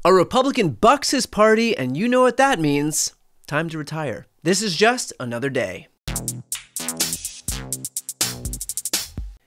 A Republican bucks his party, and you know what that means. Time to retire. This is just another day.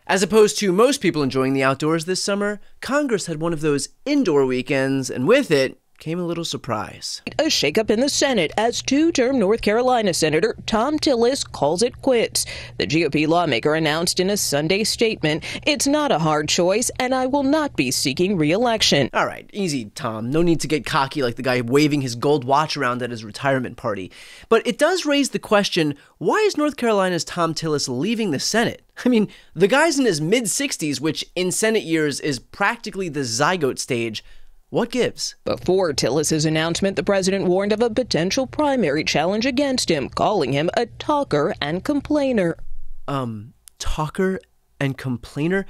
As opposed to most people enjoying the outdoors this summer, Congress had one of those indoor weekends, and with it came a little surprise. A shakeup in the Senate as two-term North Carolina Senator Thom Tillis calls it quits. The GOP lawmaker announced in a Sunday statement, "It's not a hard choice, and I will not be seeking re-election." All right, easy, Tom. No need to get cocky like the guy waving his gold watch around at his retirement party. But it does raise the question, why is North Carolina's Thom Tillis leaving the Senate? I mean, the guy's in his mid-60s, which in Senate years is practically the zygote stage. What gives? Before Tillis's announcement, the president warned of a potential primary challenge against him, calling him a talker and complainer. Talker and complainer?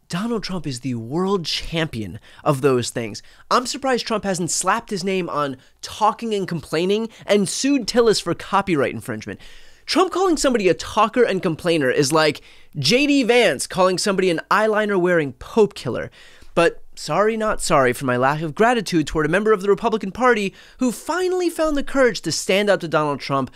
Donald Trump is the world champion of those things. I'm surprised Trump hasn't slapped his name on talking and complaining and sued Tillis for copyright infringement. Trump calling somebody a talker and complainer is like J.D. Vance calling somebody an eyeliner-wearing pope killer. But sorry not sorry for my lack of gratitude toward a member of the Republican Party who finally found the courage to stand up to Donald Trump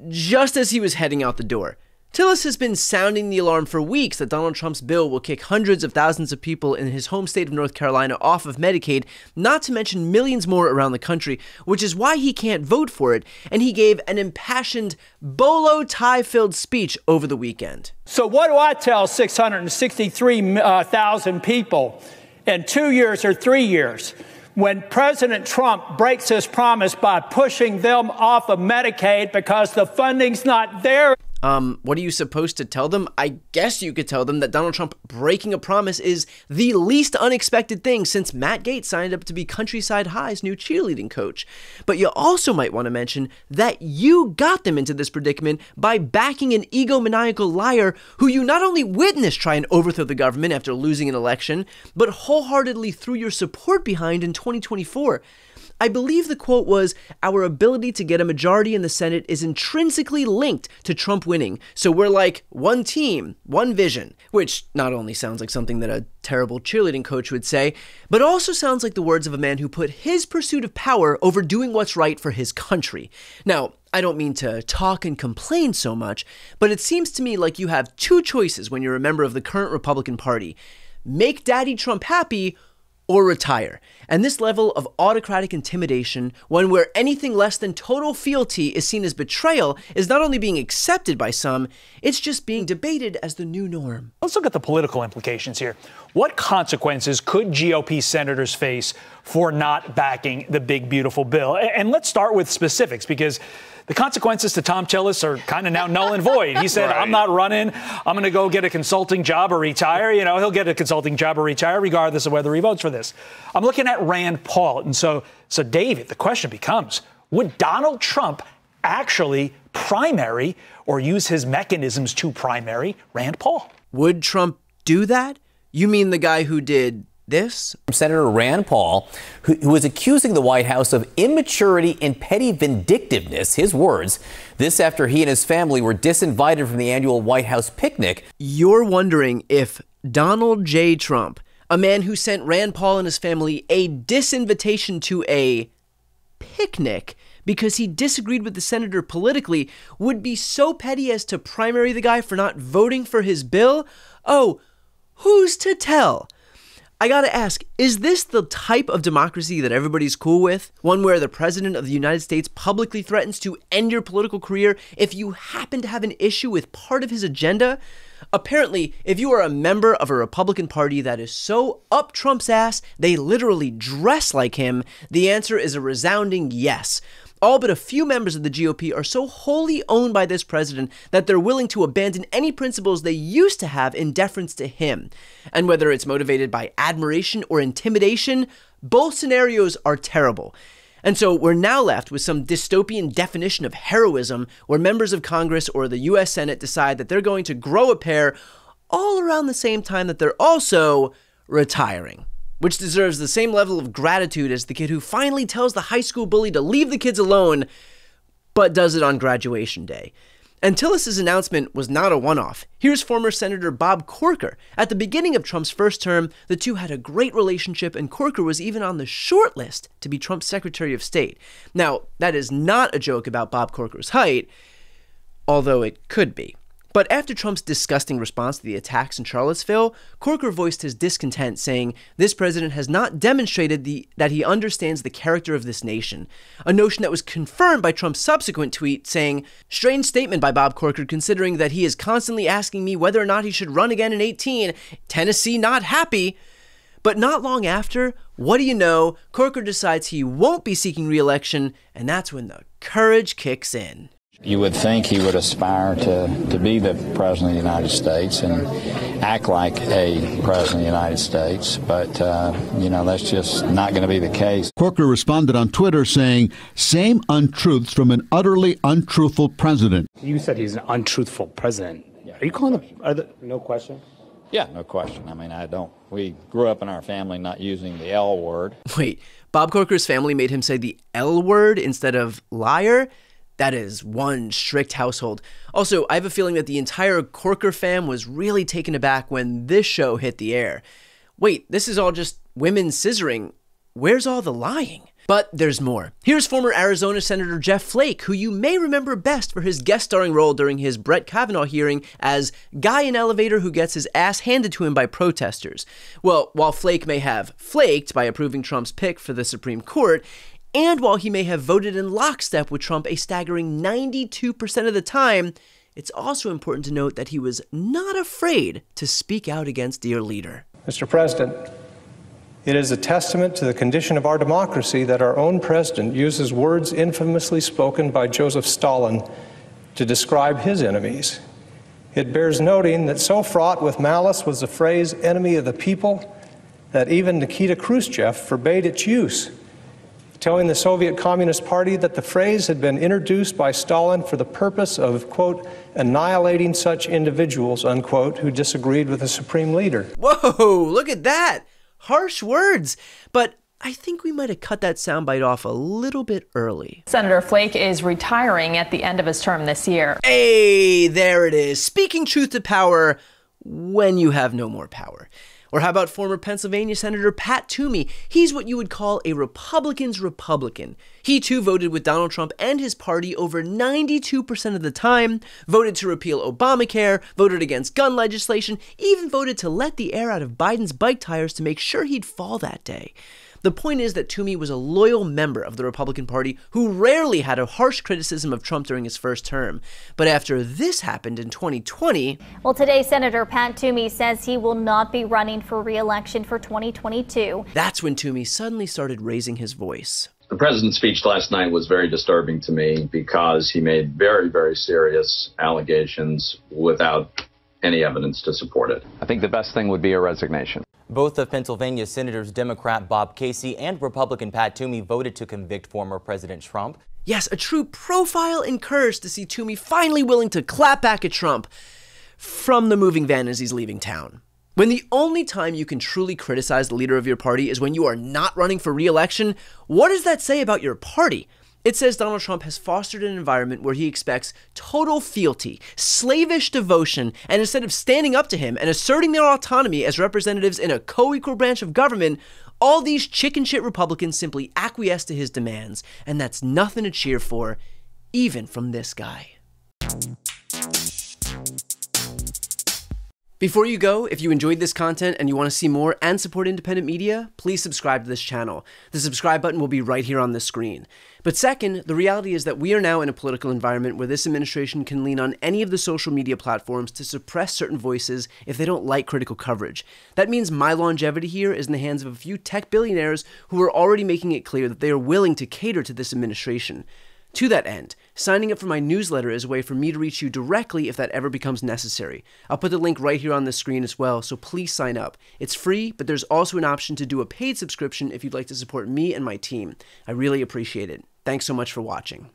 just as he was heading out the door. Tillis has been sounding the alarm for weeks that Donald Trump's bill will kick hundreds of thousands of people in his home state of North Carolina off of Medicaid, not to mention millions more around the country, which is why he can't vote for it, and he gave an impassioned, bolo tie-filled speech over the weekend. So what do I tell 663,000 people in 2 years or 3 years when President Trump breaks his promise by pushing them off of Medicaid because the funding's not there? What are you supposed to tell them? I guess you could tell them that Donald Trump breaking a promise is the least unexpected thing since Matt Gaetz signed up to be Countryside High's new cheerleading coach. But you also might want to mention that you got them into this predicament by backing an egomaniacal liar who you not only witnessed try and overthrow the government after losing an election, but wholeheartedly threw your support behind in 2024. I believe the quote was, "Our ability to get a majority in the Senate is intrinsically linked to Trump winning. So we're like one team, one vision," which not only sounds like something that a terrible cheerleading coach would say, but also sounds like the words of a man who put his pursuit of power over doing what's right for his country. Now, I don't mean to talk and complain so much, but it seems to me like you have two choices when you're a member of the current Republican Party. Make Daddy Trump happy or retire. And this level of autocratic intimidation, one where anything less than total fealty is seen as betrayal, is not only being accepted by some, it's just being debated as the new norm. Let's look at the political implications here. What consequences could GOP senators face for not backing the big, beautiful bill? And let's start with specifics, because the consequences to Thom Tillis are kind of now null and void. He said, right, "I'm not running. I'm going to go get a consulting job or retire." You know, he'll get a consulting job or retire regardless of whether he votes for this. I'm looking at Rand Paul. And so David, the question becomes, would Donald Trump actually primary or use his mechanisms to primary Rand Paul? Would Trump do that? You mean the guy who did this? Senator Rand Paul, who was accusing the White House of immaturity and petty vindictiveness, his words, this after he and his family were disinvited from the annual White House picnic. You're wondering if Donald J. Trump, a man who sent Rand Paul and his family a disinvitation to a picnic because he disagreed with the senator politically, would be so petty as to primary the guy for not voting for his bill? Oh, who's to tell? I gotta ask, is this the type of democracy that everybody's cool with? One where the president of the United States publicly threatens to end your political career if you happen to have an issue with part of his agenda? Apparently, if you are a member of a Republican Party that is so up Trump's ass they literally dress like him, the answer is a resounding yes. All but a few members of the GOP are so wholly owned by this president that they're willing to abandon any principles they used to have in deference to him. And whether it's motivated by admiration or intimidation, both scenarios are terrible. And so we're now left with some dystopian definition of heroism where members of Congress or the US Senate decide that they're going to grow a pair all around the same time that they're also retiring, which deserves the same level of gratitude as the kid who finally tells the high school bully to leave the kids alone, but does it on graduation day. And Tillis's announcement was not a one-off. Here's former Senator Bob Corker. At the beginning of Trump's first term, the two had a great relationship, and Corker was even on the short list to be Trump's Secretary of State. Now, that is not a joke about Bob Corker's height, although it could be. But after Trump's disgusting response to the attacks in Charlottesville, Corker voiced his discontent, saying, "This president has not demonstrated that he understands the character of this nation," a notion that was confirmed by Trump's subsequent tweet saying, "Strange statement by Bob Corker considering that he is constantly asking me whether or not he should run again in 18. Tennessee not happy." But not long after, what do you know, Corker decides he won't be seeking re-election, and that's when the courage kicks in. You would think he would aspire to be the President of the United States and act like a President of the United States, but, that's just not going to be the case. Corker responded on Twitter saying, "Same untruths from an utterly untruthful president." You said he's an untruthful president. Are you calling him? No question? Yeah, no question. I mean, we grew up in our family not using the L word. Wait, Bob Corker's family made him say the L word instead of liar? That is one strict household. Also, I have a feeling that the entire Corker fam was really taken aback when this show hit the air. Wait, this is all just women scissoring. Where's all the lying? But there's more. Here's former Arizona Senator Jeff Flake, who you may remember best for his guest starring role during his Brett Kavanaugh hearing as guy in elevator who gets his ass handed to him by protesters. Well, while Flake may have flaked by approving Trump's pick for the Supreme Court, and while he may have voted in lockstep with Trump a staggering 92% of the time, it's also important to note that he was not afraid to speak out against dear leader. Mr. President, it is a testament to the condition of our democracy that our own president uses words infamously spoken by Joseph Stalin to describe his enemies. It bears noting that so fraught with malice was the phrase "enemy of the people" that even Nikita Khrushchev forbade its use, telling the Soviet Communist Party that the phrase had been introduced by Stalin for the purpose of, quote, "annihilating such individuals," unquote, who disagreed with the supreme leader. Whoa, look at that! Harsh words. But I think we might have cut that soundbite off a little bit early. Senator Flake is retiring at the end of his term this year. Hey, there it is. Speaking truth to power when you have no more power. Or how about former Pennsylvania Senator Pat Toomey? He's what you would call a Republican's Republican. He too voted with Donald Trump and his party over 92% of the time, voted to repeal Obamacare, voted against gun legislation, even voted to let the air out of Biden's bike tires to make sure he'd fall that day. The point is that Toomey was a loyal member of the Republican Party who rarely had a harsh criticism of Trump during his first term. But after this happened in 2020... Well, today, Senator Pat Toomey says he will not be running for re-election for 2022. That's when Toomey suddenly started raising his voice. The president's speech last night was very disturbing to me because he made very, very serious allegations without any evidence to support it. I think the best thing would be a resignation. Both of Pennsylvania Senators Democrat Bob Casey and Republican Pat Toomey voted to convict former President Trump. Yes, a true profile encouraged to see Toomey finally willing to clap back at Trump from the moving van as he's leaving town. When the only time you can truly criticize the leader of your party is when you are not running for re-election, what does that say about your party? It says Donald Trump has fostered an environment where he expects total fealty, slavish devotion, and instead of standing up to him and asserting their autonomy as representatives in a co-equal branch of government, all these chicken shit Republicans simply acquiesce to his demands, and that's nothing to cheer for, even from this guy. Before you go, if you enjoyed this content and you want to see more and support independent media, please subscribe to this channel. The subscribe button will be right here on the screen. But second, the reality is that we are now in a political environment where this administration can lean on any of the social media platforms to suppress certain voices if they don't like critical coverage. That means my longevity here is in the hands of a few tech billionaires who are already making it clear that they are willing to cater to this administration. To that end, signing up for my newsletter is a way for me to reach you directly if that ever becomes necessary. I'll put the link right here on the screen as well, so please sign up. It's free, but there's also an option to do a paid subscription if you'd like to support me and my team. I really appreciate it. Thanks so much for watching.